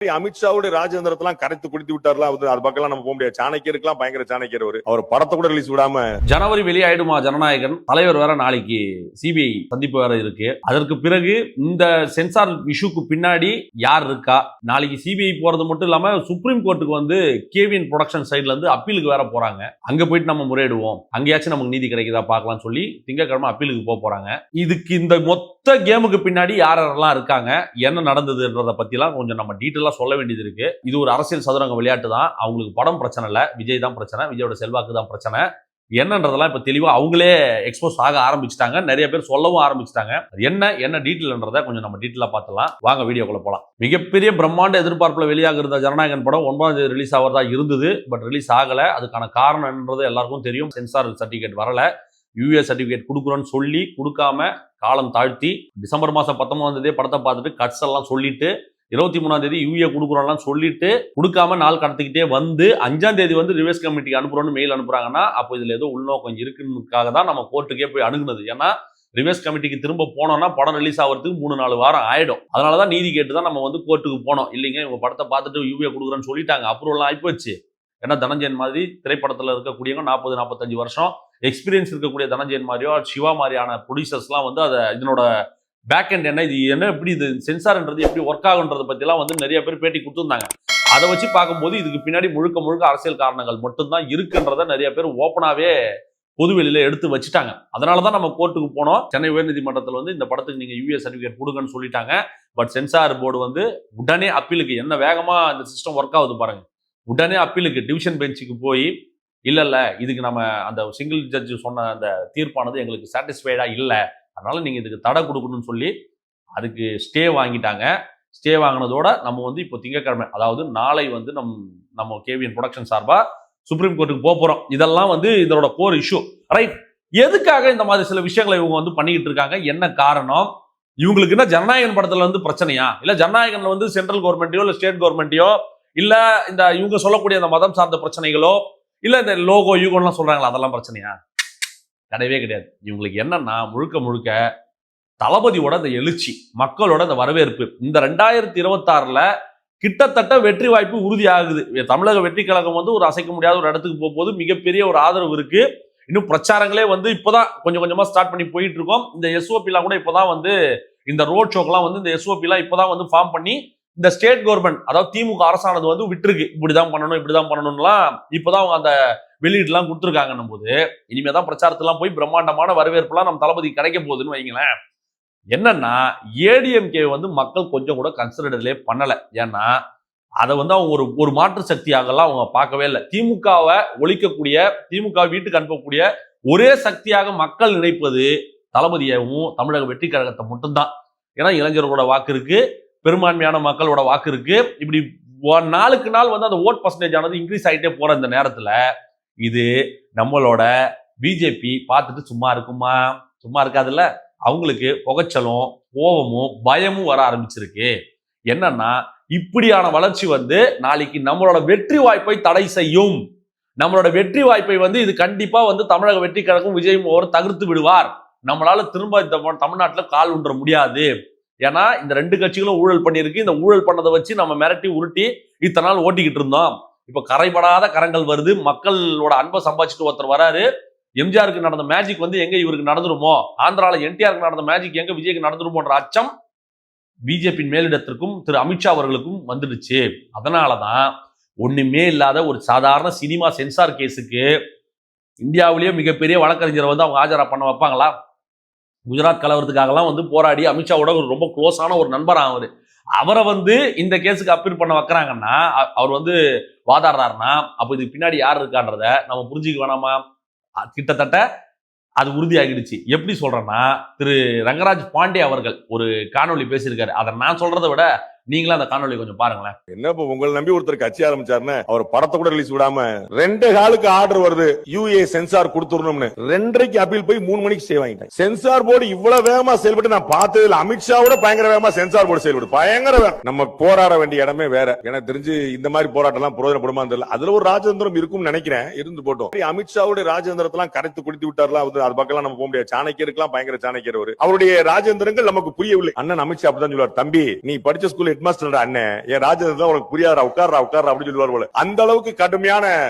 அமித்ஷாவுடைய ராஜேந்திரத்தெல்லாம் கரைத்து குடித்து விட்டார்ல, அது பக்கம் நம்ம போக முடியாது. சாணக்கியருக்கெல்லாம் பயங்கர சாணக்கியர் அவர் படத்தை கூட ரிலீஸ் விடாம. ஜனவரி வெளியாயிடுமா ஜனநாயகன் தலைவர் வேற நாளைக்கு சிபிஐ சந்திப்பு வேற இருக்கு. அதற்கு பிறகு இந்த சென்சார் இஷ்யூக்கு பின்னாடி யார் இருக்கா, நாளைக்கு சிபிஐ போறது மட்டும் இல்லாம சுப்ரீம் கோர்ட்டுக்கு வந்து கேவிஎன் ப்ரொடக்ஷன் சைட்ல இருந்து அப்பீலுக்கு வேற போறாங்க. அங்க போயிட்டு நம்ம முறையிடுவோம், அங்கேயாச்சும் நமக்கு நீதி கிடைக்குதா பார்க்கலாம் சொல்லி திங்கட்கிழமை அப்பீலுக்கு போறாங்க. இதுக்கு இந்த மொத்த கேமுக்கு பின்னாடி யாரெல்லாம் இருக்காங்க, என்ன நடந்ததுன்றத பத்திலாம் கொஞ்சம் நம்ம டீட்டெயிலா சொல்ல வேண்டியது இருக்கு. இது ஒரு அரசியல் சதுரங்க விளையாட்டு தான். அவங்களுக்கு படம் பிரச்சனை இல்ல, விஜய் தான் பிரச்சனை, விஜயோட செல்வாக்கு தான் பிரச்சனை. என்னன்றதெல்லாம் இப்ப தெளிவா அவங்களே எக்ஸ்போஸ் ஆக ஆரம்பிச்சிட்டாங்க, நிறைய பேர் சொல்லவும் ஆரம்பிச்சிட்டாங்க. என்ன டீட்டெயில்ன்றத கொஞ்சம் நம்ம டீட்டெயிலா பார்த்தலாம். வாங்க வீடியோக்குள்ள போலாம். மிகப்பெரிய பிரம்மாண்ட எதிர்பார்ப்புல வெளியாக இருந்த ஜனநாயகன் படம் 9ஆம் தேதி ரிலீஸ் ஆகிறதா இருந்தது. பட் ரிலீஸ் ஆகல. அதுக்கான காரணம் என்னன்றது எல்லாருக்கும் தெரியும். சென்சார் சர்டிபிகேட் வரல. யூஏ சர்டிபிகேட் கொடுக்குறோன்னு சொல்லி கொடுக்காம காலம் தாழ்த்தி டிசம்பர் மாசம் 19ஆம் தேதி படத்தை பார்த்துட்டு கட்ஸ் எல்லாம் சொல்லிட்டு 23ஆம் தேதி யூஏ கொடுக்குறோம்லாம் சொல்லிட்டு கொடுக்காம நாள் கடத்திக்கிட்டே வந்து 5ஆம் தேதி வந்து ரிவர்ஸ் கமிட்டிக்கு அனுப்புறோம்னு மெயில் அனுப்புறாங்கன்னா அப்போ இதுல ஏதோ உள்நோக்கம் இருக்குன்றதுக்காக தான் நம்ம கோர்ட்டுக்கே போய் அணுகுனது. ஏன்னா ரிவர்ஸ் கமிட்டிக்கு திரும்ப போனோம்னா படம் ரிலீஸ் ஆகிறதுக்கு 3-4 வாரம் ஆயிடும். அதனாலதான் நீதி கேட்டு தான் நம்ம வந்து கோர்ட்டுக்கு போனோம். இல்லைங்க இவங்க படத்தை பார்த்துட்டு யூஏ கொடுக்குறேன்னு சொல்லிட்டாங்க, அப்ரூவல் ஆயிப்போச்சு. ஏன்னா தனஞ்சயன் மாதிரி திரைப்படத்துல இருக்கக்கூடியவங்க 40-45 வருஷம் எக்ஸ்பீரியன்ஸ் இருக்கக்கூடிய தனஞ்சயன் மாதிரியோ சிவா மாதிரியான ப்ரொடியூசர்ஸ்லாம் வந்து அதை இதனோட பேக் எண்ட் என்ன, இது என்ன, எப்படி இது சென்சார்ன்றது எப்படி ஒர்க் ஆகுன்றதை பத்திலாம் வந்து நிறைய பேர் பேட்டி கொடுத்துருந்தாங்க. அதை வச்சு பார்க்கும்போது இதுக்கு பின்னாடி முழுக்க அரசியல் காரணங்கள் மட்டும்தான் இருக்குன்றத நிறைய பேர் ஓப்பனாவே பொதுவெளியில எடுத்து வச்சுட்டாங்க. அதனாலதான் நம்ம கோர்ட்டுக்கு போனோம். சென்னை உயர்நீதிமன்றத்தில் வந்து இந்த படத்துக்கு நீங்க யூஏ சர்டிபிகேட் கொடுங்கன்னு சொல்லிட்டாங்க. பட் சென்சார் போர்டு வந்து உடனே அப்பீலுக்கு, என்ன வேகமா இந்த சிஸ்டம் ஒர்க் ஆகுது பாருங்க, உடனே அப்பீலுக்கு டிவிஷன் பெஞ்சுக்கு போய் இல்ல இதுக்கு நம்ம அந்த சிங்கிள் ஜட்ஜ் சொன்ன அந்த தீர்ப்பானது எங்களுக்கு சாட்டிஸ்ஃபைடா இல்லை, அதனால நீங்க இதுக்கு தடை கொடுக்கணும்னு சொல்லி அதுக்கு ஸ்டே வாங்கிட்டாங்க. ஸ்டே வாங்கினதோட நம்ம வந்து இப்போ திங்கட்கிழமை, அதாவது நாளை வந்து நம்ம கேவிஎன் ப்ரொடக்ஷன் சார்பா சுப்ரீம் கோர்ட்டுக்கு போறோம். இதெல்லாம் வந்து இதோட கோர் இஷ்யூ. ரைட், எதுக்காக இந்த மாதிரி சில விஷயங்களை இவங்க வந்து பண்ணிக்கிட்டு இருக்காங்க, என்ன காரணம், இவங்களுக்கு என்ன ஜனநாயகன் படத்துல வந்து பிரச்சனையா, இல்ல ஜனநாயகன்ல வந்து சென்ட்ரல் கவர்மெண்ட்டையோ இல்ல ஸ்டேட் கவர்மெண்ட்டையோ இல்ல இந்த இவங்க சொல்லக்கூடிய அந்த மதம் சார்ந்த பிரச்சனைகளோ இல்ல இந்த லோகோ யூகோலாம் சொல்றாங்களா, அதெல்லாம் பிரச்சனையா? கிடையவே கிடையாது. இவங்களுக்கு என்னன்னா முழுக்க தளபதியோட இந்த எழுச்சி, மக்களோட இந்த வரவேற்பு. இந்த 2026ல கிட்டத்தட்ட வெற்றி வாய்ப்பு உறுதி ஆகுது. தமிழக வெற்றி கழகம் வந்து ஒரு அசைக்க முடியாத ஒரு இடத்துக்கு போகும்போது மிகப்பெரிய ஒரு ஆதரவு இருக்கு. இன்னும் பிரச்சாரங்களே வந்து இப்பதான் கொஞ்சமா ஸ்டார்ட் பண்ணி போயிட்டு இருக்கோம். இந்த எஸ்ஓபிலாம் கூட இப்பதான் வந்து இந்த ரோட் ஷோக்கெல்லாம் வந்து இந்த எஸ்ஓபிலாம் இப்பதான் வந்து ஃபார்ம் பண்ணி இந்த ஸ்டேட் கவர்மெண்ட், அதாவது திமுக அரசானது வந்து விட்டுருக்கு, இப்படிதான் பண்ணணும்லாம் இப்பதான் அவங்க அந்த வெளியீடுலாம் கொடுத்துருக்காங்கன்னும் போது இனிமேதான் பிரச்சாரத்தெல்லாம் போய் பிரம்மாண்டமான வரவேற்புலாம் நம்ம தளபதி கிடைக்க போகுதுன்னு வைங்களேன். என்னன்னா ஏடிஎம்கே வந்து மக்கள் கொஞ்சம் கூட கன்சிடர்லே பண்ணல. ஏன்னா அதை வந்து அவங்க ஒரு மாற்று சக்தியாகலாம் அவங்க பார்க்கவே இல்லை. திமுகவை ஒழிக்கக்கூடிய, திமுக வீட்டுக்கு அனுப்பக்கூடிய ஒரே சக்தியாக மக்கள் நினைப்பது தளபதியாகவும் தமிழக வெற்றி கழகத்தை மட்டும்தான். ஏன்னா இளைஞர்களோட வாக்கு இருக்கு, பெரும்பான்மையான மக்களோட வாக்கு இருக்கு. இப்படி நாளுக்கு நாள் வந்து அந்த ஓட் பர்சன்டேஜ் ஆனது இன்க்ரீஸ் ஆகிட்டே போற இந்த நேரத்துல இது நம்மளோட பிஜேபி பார்த்துட்டு சும்மா இருக்குமா? சும்மா இருக்காதுல்ல. அவங்களுக்கு புகைச்சலும் கோபமும் பயமும் வர ஆரம்பிச்சிருக்கு. என்னன்னா இப்படியான வளர்ச்சி வந்து நாளைக்கு நம்மளோட வெற்றி வாய்ப்பை தடை செய்யும். நம்மளோட வெற்றி வாய்ப்பை வந்து இது கண்டிப்பா வந்து தமிழக வெற்றி கழகம் விஜய் அவர் தவிர்த்து விடுவார். நம்மளால திரும்ப இந்த தமிழ்நாட்டில் கால் ஊன்ற முடியாது. ஏன்னா இந்த 2 கட்சிகளும் ஊழல் பண்ணியிருக்கு. இந்த ஊழல் பண்ணதை வச்சு நம்ம மிரட்டி உருட்டி இத்தனை நாள் ஓட்டிக்கிட்டு இருந்தோம். இப்ப கரைபடாத கரங்கள் வருது. மக்களோட அன்பை சம்பாதிச்சுட்டு ஒருத்தர் வராரு. எம்ஜிஆருக்கு நடந்த மேஜிக் வந்து எங்க இவருக்கு நடந்துருமோ, ஆந்திரால என்டிஆருக்கு நடந்த மேஜிக் எங்க விஜய்க்கு நடந்துருமோன்ற அச்சம் பிஜேபியின் மேலிடத்திற்கும் திரு அமித்ஷா அவர்களுக்கும் வந்துடுச்சு. அதனாலதான் ஒண்ணுமே இல்லாத ஒரு சாதாரண சினிமா சென்சார் கேஸுக்கு இந்தியாவிலேயே மிகப்பெரிய வழக்கறிஞரை வந்து அவங்க ஆஜரா பண்ண வைப்பாங்களா? குஜராத் கலவரத்துக்காகலாம் வந்து போராடி அமித்ஷாவோட ரொம்ப க்ளோஸான ஒரு நண்பரா அவரை வந்து இந்த கேஸுக்கு அப்பீல் பண்ண வைக்கிறாங்கன்னா, அவர் வந்து வாதாடுறாருன்னா அப்போ இதுக்கு பின்னாடி யார் இருக்கான்றத நம்ம புரிஞ்சுக்க வேணாமா? கிட்டத்தட்ட அது உறுதியாகிடுச்சு. எப்படி சொல்றேன்னா, திரு ரங்கராஜ் பாண்டே அவர்கள் ஒரு காணொலி பேசியிருக்காரு. அதை நான் சொல்றதை விட நீங்களும் அந்த காணொலி கொஞ்சம் பாருங்களேன். என்ன உங்களை நம்பி ஒருத்தர் கட்சி ஆரம்பிச்சாருன்னு அவர் படத்தை கூட ரிலீஸ் விடாம 2 காலுக்கு ஆர்டர் வருது, யூஏ சென்சார் கொடுத்துடணும்னு 2:30க்கு அப்பீல் போய் 3 மணிக்கு ஸ்டே வாங்கிட்டாங்க. சென்சார் போர்டு இவ்வளவு வேகமா செயல்பட்டு நான் பார்த்ததுல அமித்ஷாவோட பயங்கர வேகமா சென்சார் போர்டு செயல்படு பயங்கர வேகம். நம்ம போராட வேண்டிய இடமே வேற. எனக்கு தெரிஞ்சு இந்த மாதிரி போராட்டம் எல்லாம் பிரயோஜனப்படுமா தெரியல. அதுல ஒரு ராஜேந்திரம் இருக்கும்னு நினைக்கிறேன், இருந்து போட்டோம். அமித்ஷாவுடைய ராஜேந்திரத்தெல்லாம் கரைத்து குடித்து விட்டார்ல, அது பக்கம் நம்ம போக முடியாது. சாணக்கியருக்கெல்லாம் பயங்கர சாணக்கியர் அவருடைய ராஜேந்திரங்கள் நமக்கு புரியவில்லை. அண்ணன் அமித்ஷா அப்படிதான் சொல்லுவார், தம்பி நீ படிச்ச ஸ்கூல் ஹெட் மாஸ்டர் அண்ணன் என் ராஜேந்திர உனக்கு புரியாதா உட்கார்றா அப்படின்னு சொல்லுவார் போல. அந்த அளவுக்கு கடுமையான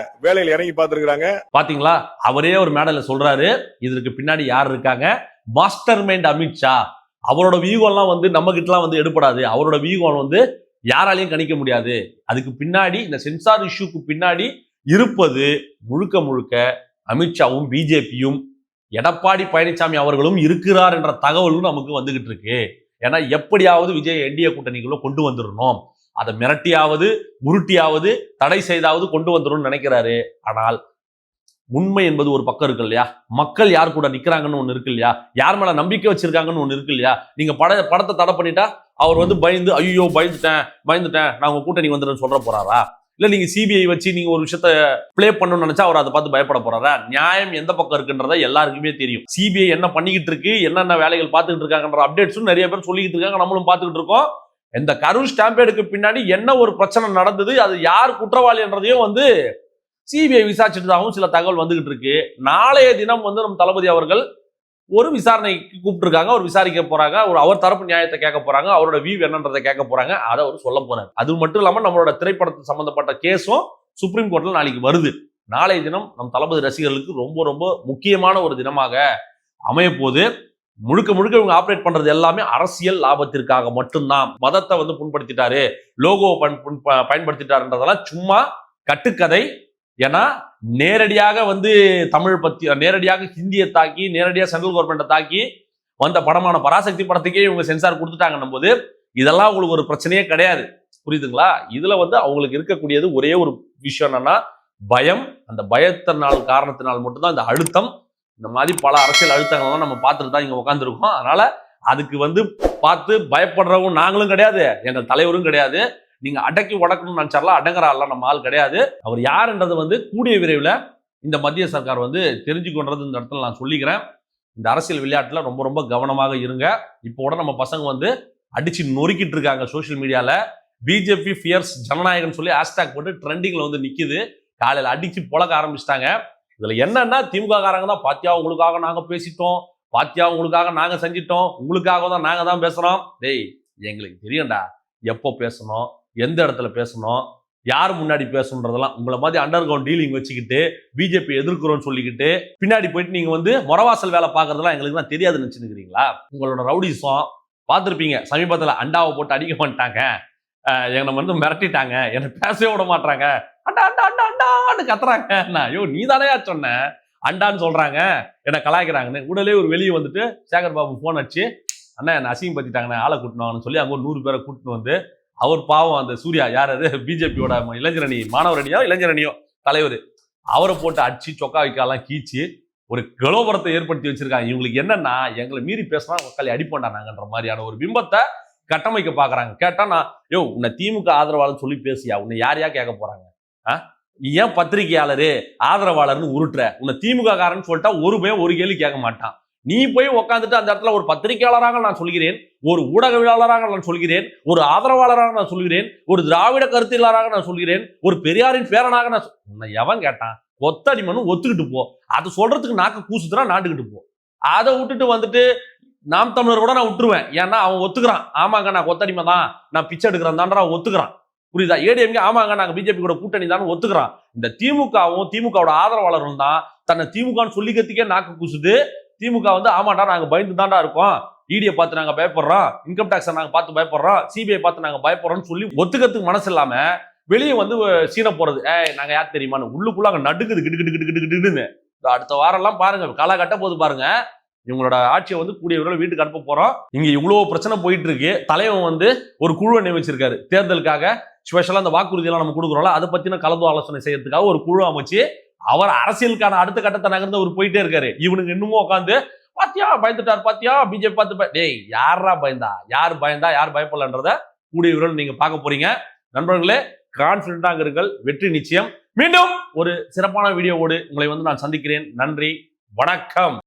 வேலையில் இறங்கி பார்த்திருக்காங்க. பாத்தீங்களா, அவரே ஒரு மேடையில சொல்றாரு இதற்கு பின்னாடி யார் இருக்காங்க, மாஸ்டர் மைண்ட் அமித்ஷா. அவரோட வியூகம் எல்லாம் வந்து நம்ம கிட்ட எல்லாம் வந்து எடுபடாது, அவரோட வியூகம் வந்து யாராலையும் கணிக்க முடியாது. அதுக்கு பின்னாடி இந்த சென்சார் இஷ்யூக்கு பின்னாடி இருப்பது முழுக்க முழுக்க அமித்ஷாவும் பிஜேபியும் எடப்பாடி பழனிசாமி அவர்களும் இருக்கிறார் என்ற தகவலும் நமக்கு வந்துகிட்டு இருக்கு. ஏன்னா எப்படியாவது விஜய் என்டிஏ கூட்டணிக்குள்ள கொண்டு வந்துடணும், அதை மிரட்டியாவது உருட்டியாவது தடை செய்தாவது கொண்டு வந்துடும் நினைக்கிறாரு. ஆனால் உண்மை என்பது ஒரு பக்கம் இருக்கு இல்லையா, மக்கள் யார் கூட நிக்கிறாங்கன்னு ஒண்ணு இருக்கு இல்லையா, யார் மேல நம்பிக்கை வச்சிருக்காங்கன்னு ஒண்ணு இருக்கு இல்லையா. நீங்க படத்தை தடை பண்ணிட்டா அவர் வந்து பயந்து ஐயோ பயந்துட்டேன் நான் உங்க கூட்டணி வந்துடுன்னு சொல்ற போறாரா? இல்ல நீங்க சிபிஐ வச்சு நீங்க ஒரு விஷயத்த பிளே பண்ணணும்னு நினைச்சா அவர் அதை பார்த்து பயப்பட போறாரா? நியாயம் எந்த பக்கம் இருக்குன்றத எல்லாருக்குமே தெரியும். சிபிஐ என்ன பண்ணிக்கிட்டு இருக்கு, என்னென்ன வேலைகள் பார்த்துக்கிட்டு இருக்காங்கன்ற அப்டேட்ஸும் நிறைய பேர் சொல்லிக்கிட்டு இருக்காங்க, நம்மளும் பார்த்துக்கிட்டு இருக்கோம். இந்த கரூர் ஸ்டாம்பேடுக்கு பின்னாடி என்ன ஒரு பிரச்சனை நடந்தது, அது யார் குற்றவாளி என்றதையும் வந்து சிபிஐ விசாரிச்சுட்டதாகவும் சில தகவல் வந்துகிட்டு இருக்கு. நாளைய தினம் வந்து நம்ம தளபதி அவர்கள் ஒரு விசாரணைக்கு கூப்பிட்டுருக்காங்க, ஒரு விசாரிக்க போறாங்க, அவர் தரப்பு நியாயத்தை கேட்க போறாங்க, அவரோட வியூ என்னன்றதை கேட்க போறாங்க, அதை அவர் சொல்ல போறாரு. அது மட்டும் இல்லாம நம்மளோட திரைப்படத்து சம்பந்தப்பட்ட கேஸும் சுப்ரீம் கோர்ட்ல நாளைக்கு வருது. நாளைய தினம் நம் தளபதி ரசிகர்களுக்கு ரொம்ப ரொம்ப முக்கியமான ஒரு தினமாக அமைய போது. முழுக்க முழுக்க இவங்க ஆப்ரேட் பண்றது எல்லாமே அரசியல் லாபத்திற்காக மட்டும்தான். மதத்தை வந்து புண்படுத்திட்டாரு, லோகோ பயன்படுத்திட்டாருன்றதெல்லாம் சும்மா கட்டுக்கதை. ஏன்னா நேரடியாக வந்து தமிழ் பத்தி, நேரடியாக ஹிந்தியை தாக்கி, நேரடியாக சென்ட்ரல் கவர்மெண்ட்டை தாக்கி வந்த படமான பராசக்தி படத்துக்கே இவங்க சென்சார் கொடுத்துட்டாங்கன்னும் போது இதெல்லாம் அவங்களுக்கு ஒரு பிரச்சனையே கிடையாது. புரியுதுங்களா? இதுல வந்து அவங்களுக்கு இருக்கக்கூடியது ஒரே ஒரு விஷயம் என்னன்னா பயம். அந்த பயத்தினால் காரணத்தினால் மட்டும்தான் இந்த அழுத்தம், இந்த மாதிரி பல அரசியல் அழுத்தங்கள்லாம் நம்ம பார்த்துட்டு தான் இங்க உட்காந்துருக்கோம். அதனால அதுக்கு வந்து பார்த்து பயப்படுறவங்க நாங்களும் கிடையாது, எங்கள் தலைவரும் கிடையாது. நீங்க அடக்கி உடக்கணும்னு நினைச்சாலாம் அடங்குறாள் நம்ம ஆள் கிடையாது. அவர் யாருன்றது வந்து கூடிய விரைவில் இந்த மத்திய சர்க்கார் வந்து தெரிஞ்சுக்கொண்டது இந்த இடத்துல நான் சொல்லிக்கிறேன். இந்த அரசியல் விளையாட்டுல ரொம்ப ரொம்ப கவனமாக இருங்க. இப்போ கூட நம்ம பசங்க வந்து அடிச்சு நொறுக்கிட்டு இருக்காங்க சோசியல் மீடியால. பிஜேபி ஃபியர்ஸ் ஜனநாயகன் சொல்லி ஹேஷ்டாக் போட்டு ட்ரெண்டிங்ல வந்து நிக்குது. காலையில அடிச்சு புழக்க ஆரம்பிச்சிட்டாங்க. இதுல என்னன்னா திமுக காரங்க தான் பாத்தியா உங்களுக்காக நாங்க பேசிட்டோம், பாத்தியா உங்களுக்காக நாங்க செஞ்சிட்டோம், உங்களுக்காக தான் நாங்க தான் பேசுறோம். டேய் எங்களுக்கு தெரியும்டா எப்போ பேசணும், எந்த இடத்துல பேசணும், யார் முன்னாடி பேசணுன்றதெல்லாம். உங்களை மாதிரி அண்டர் கிரவுண்ட் டீலிங் வச்சுக்கிட்டு பிஜேபி எதிர்க்கிறோம்னு சொல்லிக்கிட்டு பின்னாடி போயிட்டு நீங்க வந்து முறவாசல் வேலை பார்க்கறதெல்லாம் எங்களுக்கு தான் தெரியாதுன்னு நினைச்சுக்கிறீங்களா? உங்களோட ரவுடிசம் பார்த்துருப்பீங்க. சமீபத்தில் அண்டாவை போட்டு அடிக்க மாட்டாங்க, என்னை வந்து மிரட்டிட்டாங்க, என்னை பேசவே விட மாட்டாங்க, அண்டா அண்டா அண்டா அண்டான்னு கத்துறாங்க. ஐயோ நீ தானே சொன்ன அண்டான்னு சொல்றாங்க, என்னை கலாய்க்கிறாங்கன்னு. உடனே ஒரு வெளியே வந்துட்டு சேகர் பாபு போன் அடிச்சு அண்ணா என்னை அசிங்கப்படுத்திட்டாங்கண்ணே, ஆளை கூட்டணும்னு சொல்லி அங்கே ஒரு 100 பேரை கூட்டிட்டு வந்து அவர் பாவம் அந்த சூர்யா யார் அது பிஜேபியோட இளைஞரணி மாணவரணியோ இளைஞரணியோ தலைவர், அவரை போட்டு அடிச்சு சொக்கா வைக்காலாம் கீச்சு ஒரு கலோபரத்தை ஏற்படுத்தி வச்சிருக்காங்க. இவங்களுக்கு என்னன்னா எங்களை மீறி பேசினா மக்கள் அடிப்போண்டா நாங்கன்ற மாதிரியான ஒரு பிம்பத்தை கட்டமைக்க பாக்குறாங்க. கேட்டா நான் உன்னை திமுக ஆதரவாளர் சொல்லி பேசியா, உன்னை யாரையா கேட்க போறாங்க? ஏன் பத்திரிகையாளரு ஆதரவாளர்னு உருட்டுற? உன்னை திமுக காரன்னு சொல்லிட்டா ஒரு பையன் ஒரு கேள்வி கேட்க மாட்டான். நீ போய் உட்காந்துட்டு அந்த இடத்துல ஒரு பத்திரிகையாளராக நான் சொல்கிறேன், ஒரு ஊடகவியலாளராக நான் சொல்கிறேன், ஒரு ஆதரவாளராக நான் சொல்கிறேன், ஒரு திராவிட கருத்தியலாளராக நான் சொல்கிறேன், ஒரு பெரியாரின் பேரனாக நான் உன்னை எவன் கேட்டான்? ஒத்தடிமனு ஒத்துக்கிட்டு போ. அது சொல்றதுக்கு நாக்கு கூசுதுனா நாட்டுக்கிட்டு போ. அதை விட்டுட்டு வந்துட்டு நாம் தமிழர் கூட நான் விட்டுருவேன். ஏன்னா அவன் ஒத்துக்கிறான், ஆமாங்க நான் கொத்தடிமை தான், நான் பிச்சை எடுக்கிறேன் தான்ற அவன் ஒத்துக்கிறான். புரியுதா? ஏடிஎம்கே ஆமாங்க நாங்க பிஜேபி கூட கூட்டணி தான் ஒத்துக்கிறான். இந்த திமுகவும் திமுகவோட ஆதரவாளர்களும் தான் தன்னை திமுகன்னு சொல்லிக்கிறதுக்கே நாக்கு கூசுது. திமுக வந்து ஆமாண்டா நாங்க பயந்து தாண்டா இருக்கோம், இடியை பார்த்து நாங்க பயப்படுறோம், இன்கம் டாக்ஸ் நாங்க பார்த்து பயப்படுறோம், சிபிஐ பார்த்து நாங்க பயப்படுறோம்னு சொல்லி ஒத்துக்கிறதுக்கு மனசு இல்லாம வெளியே வந்து சீன போறது. நாங்க யார் தெரியுமான்னு உள்ளுக்குள்ள அங்க நடுக்குது கிடுக்கிட்டுன்னு. அடுத்த வாரம் எல்லாம் பாருங்க களை கட்ட போது பாருங்க. இவங்களோட ஆட்சியை வந்து கூடிய விரைவில் வீட்டுக்கு அனுப்ப போறோம். இங்க இவ்வளவு பிரச்சனை போயிட்டு இருக்கு. தலைவன் வந்து ஒரு குழுவை நியமிச்சிருக்காரு தேர்தலுக்காக. ஸ்பெஷலா அந்த வாக்குறுதி எல்லாம் நம்ம கொடுக்குறோம்ல, அதை பத்தின கலந்து ஆலோசனை செய்யறதுக்காக ஒரு குழு அமைச்சு அவர் அரசியலுக்கான அடுத்த கட்டத்தை நகர்ந்து அவர் போயிட்டே இருக்காரு. இவனுக்கு இன்னமும் உட்காந்து பாத்தியா பயந்துட்டார், பாத்தியா பிஜேபி பார்த்து டேய் யாரா பயந்தா, யார் பயந்தா யார் பயப்படலன்றத கூடிய விரைவில் நீங்க பார்க்க போறீங்க. நண்பர்களே கான்பிடண்டாக இருங்கள், வெற்றி நிச்சயம். மீண்டும் ஒரு சிறப்பான வீடியோவோடு உங்களை வந்து நான் சந்திக்கிறேன். நன்றி, வணக்கம்.